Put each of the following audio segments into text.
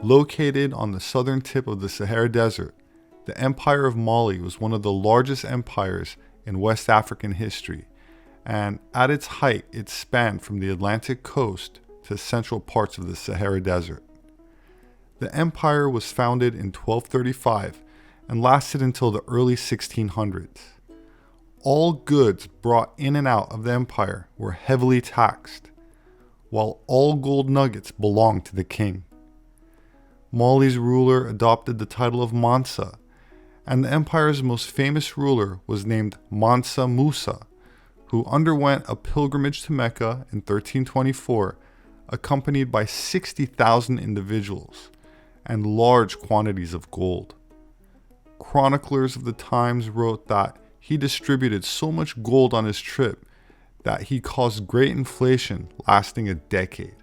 Located on the southern tip of the Sahara Desert, the Empire of Mali was one of the largest empires in West African history, and at its height it spanned from the Atlantic coast to central parts of the Sahara Desert. The empire was founded in 1235 and lasted until the early 1600s. All goods brought in and out of the empire were heavily taxed, while all gold nuggets belonged to the king. Mali's ruler adopted the title of Mansa, and the empire's most famous ruler was named Mansa Musa, who underwent a pilgrimage to Mecca in 1324, accompanied by 60,000 individuals and large quantities of gold. Chroniclers of the times wrote that he distributed so much gold on his trip that he caused great inflation lasting a decade.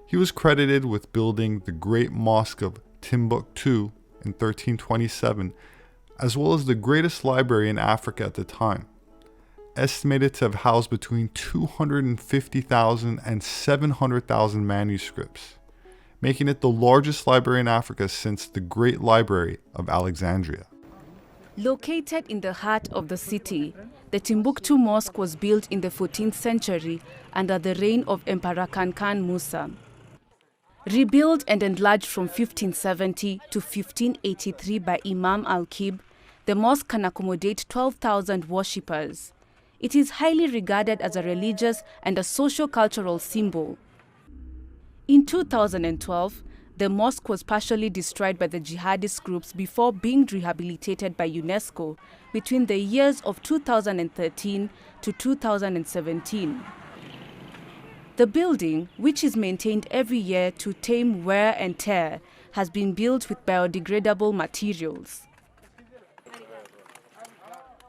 He was credited with building the great mosque of Timbuktu in 1327, as well as the greatest library in Africa at the time, estimated to have housed between 250,000 and 700,000 manuscripts, making it the largest library in Africa since the Great Library of Alexandria. Located in the heart of the city, the Timbuktu Mosque was built in the 14th century under the reign of Emperor Kankan Musa. Rebuilt and enlarged from 1570 to 1583 by Imam Al-Kib, the mosque can accommodate 12,000 worshippers. It is highly regarded as a religious and a socio-cultural symbol. In 2012, the mosque was partially destroyed by the jihadist groups before being rehabilitated by UNESCO between the years of 2013 to 2017. The building, which is maintained every year to tame wear and tear, has been built with biodegradable materials.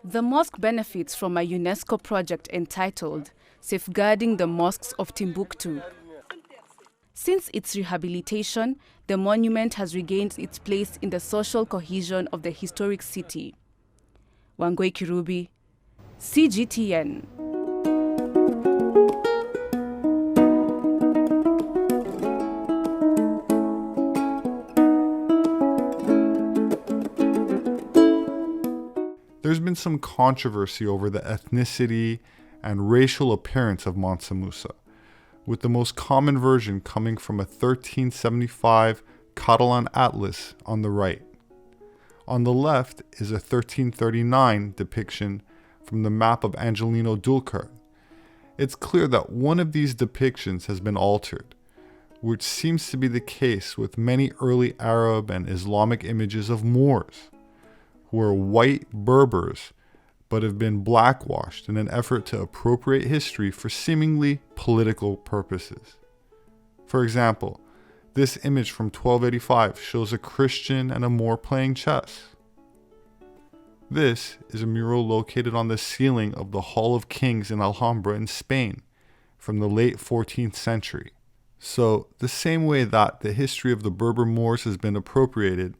The mosque benefits from a UNESCO project entitled Safeguarding the Mosques of Timbuktu. Since its rehabilitation, the monument has regained its place in the social cohesion of the historic city. Wangui Kirubi, CGTN. There's been some controversy over the ethnicity and racial appearance of Mansa Musa, with the most common version coming from a 1375 Catalan atlas on the right. On the left is a 1339 depiction from the map of Angelino Dulcart. It's clear that one of these depictions has been altered, which seems to be the case with many early Arab and Islamic images of Moors, who are white Berbers but have been blackwashed in an effort to appropriate history for seemingly political purposes. For example, this image from 1285 shows a Christian and a Moor playing chess. This is a mural located on the ceiling of the Hall of Kings in Alhambra in Spain from the late 14th century. So, the same way that the history of the Berber Moors has been appropriated,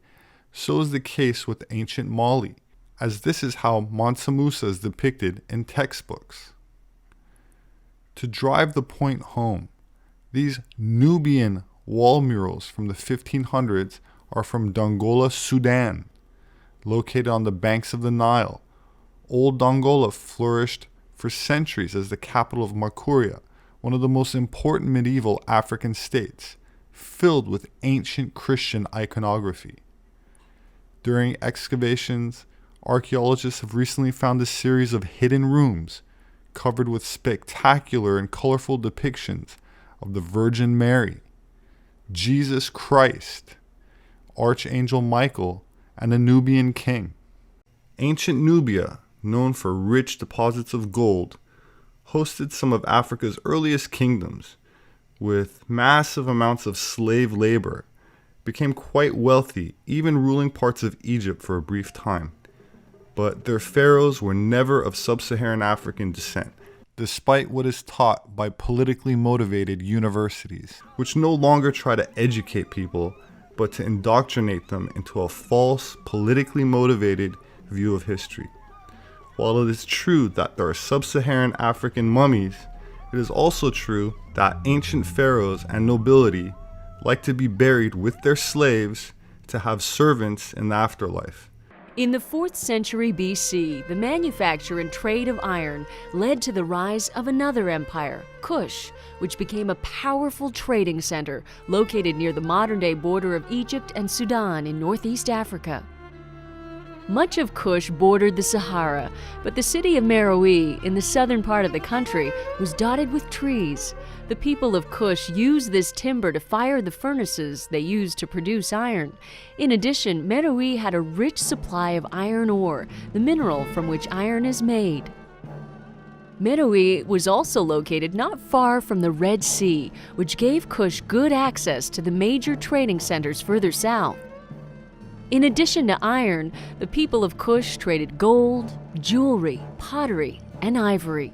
so is the case with ancient Mali, as this is how Mansa Musa is depicted in textbooks. To drive the point home, these Nubian wall murals from the 1500s are from Dongola, Sudan, located on the banks of the Nile. Old Dongola flourished for centuries as the capital of Makuria, one of the most important medieval African states, filled with ancient Christian iconography. During excavations, archaeologists have recently found a series of hidden rooms covered with spectacular and colorful depictions of the Virgin Mary, Jesus Christ, Archangel Michael, and a Nubian king. Ancient Nubia, known for rich deposits of gold, hosted some of Africa's earliest kingdoms, with massive amounts of slave labor, became quite wealthy, even ruling parts of Egypt for a brief time. But their pharaohs were never of sub-Saharan African descent, despite what is taught by politically motivated universities, which no longer try to educate people, but to indoctrinate them into a false, politically motivated view of history. While it is true that there are sub-Saharan African mummies, it is also true that ancient pharaohs and nobility like to be buried with their slaves to have servants in the afterlife. In the 4th century BC, the manufacture and trade of iron led to the rise of another empire, Kush, which became a powerful trading center located near the modern-day border of Egypt and Sudan in northeast Africa. Much of Kush bordered the Sahara, but the city of Meroe, in the southern part of the country, was dotted with trees. The people of Kush used this timber to fire the furnaces they used to produce iron. In addition, Meroe had a rich supply of iron ore, the mineral from which iron is made. Meroe was also located not far from the Red Sea, which gave Kush good access to the major trading centers further south. In addition to iron, the people of Kush traded gold, jewelry, pottery, and ivory.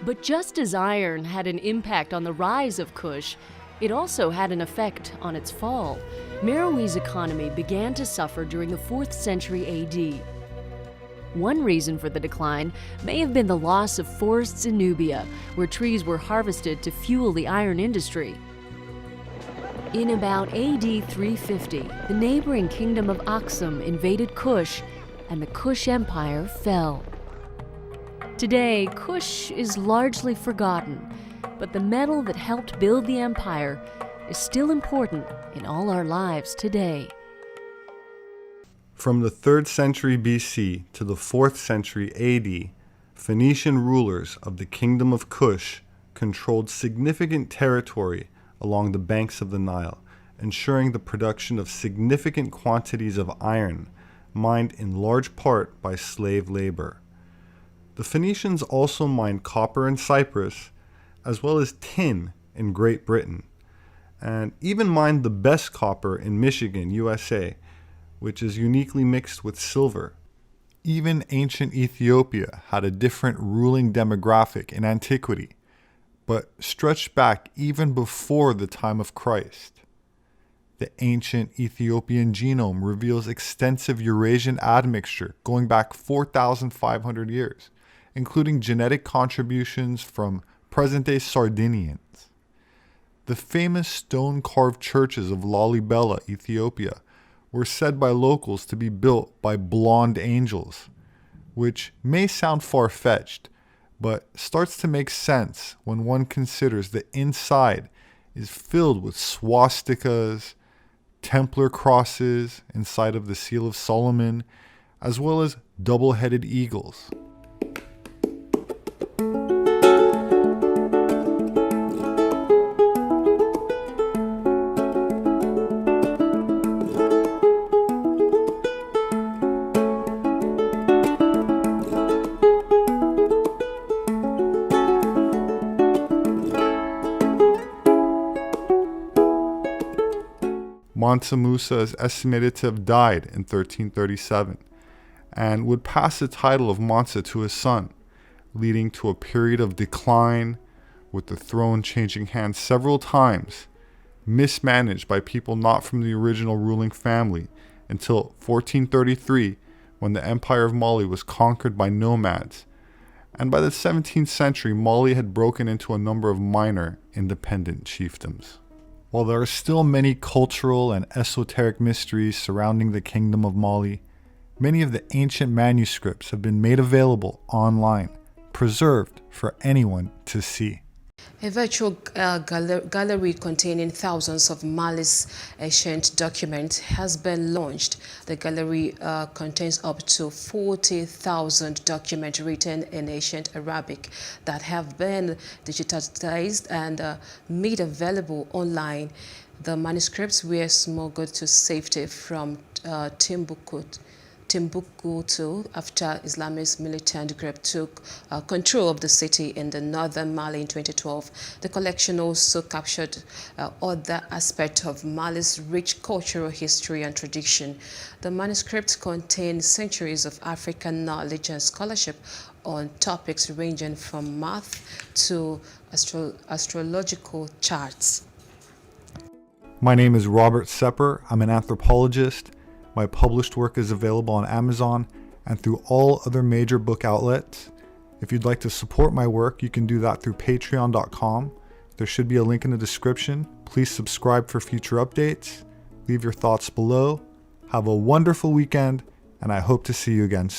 But just as iron had an impact on the rise of Kush, it also had an effect on its fall. Meroe's economy began to suffer during the 4th century AD. One reason for the decline may have been the loss of forests in Nubia, where trees were harvested to fuel the iron industry. In about AD 350, the neighboring kingdom of Aksum invaded Kush, and the Kush Empire fell. Today, Kush is largely forgotten, but the metal that helped build the empire is still important in all our lives today. From the 3rd century BC to the 4th century AD, Phoenician rulers of the kingdom of Kush controlled significant territory along the banks of the Nile, ensuring the production of significant quantities of iron, mined in large part by slave labor. The Phoenicians also mined copper in Cyprus, as well as tin in Great Britain, and even mined the best copper in Michigan, USA, which is uniquely mixed with silver. Even ancient Ethiopia had a different ruling demographic in antiquity, but stretched back even before the time of Christ. The ancient Ethiopian genome reveals extensive Eurasian admixture going back 4,500 years, including genetic contributions from present-day Sardinians. The famous stone-carved churches of Lalibela, Ethiopia, were said by locals to be built by blonde angels, which may sound far-fetched, but starts to make sense when one considers the inside is filled with swastikas, Templar crosses inside of the Seal of Solomon, as well as double-headed eagles. Mansa Musa is estimated to have died in 1337 and would pass the title of Mansa to his son, leading to a period of decline, with the throne changing hands several times, mismanaged by people not from the original ruling family, until 1433, when the Empire of Mali was conquered by nomads, and by the 17th century Mali had broken into a number of minor independent chiefdoms. While there are still many cultural and esoteric mysteries surrounding the Kingdom of Mali, many of the ancient manuscripts have been made available online, preserved for anyone to see. A virtual gallery containing thousands of Mali's ancient documents has been launched. The gallery contains up to 40,000 documents written in ancient Arabic that have been digitized and made available online. The manuscripts were smuggled to safety from Timbuktu after Islamist militant group took control of the city in the northern Mali in 2012. The collection also captured other aspects of Mali's rich cultural history and tradition. The manuscripts contain centuries of African knowledge and scholarship on topics ranging from math to astrological charts. My name is Robert Sepehr. I'm an anthropologist. My published work is available on Amazon and through all other major book outlets. If you'd like to support my work, you can do that through patreon.com, There should be a link in the description. Please subscribe for future updates. Leave your thoughts below. Have a wonderful weekend, and I hope to see you again soon.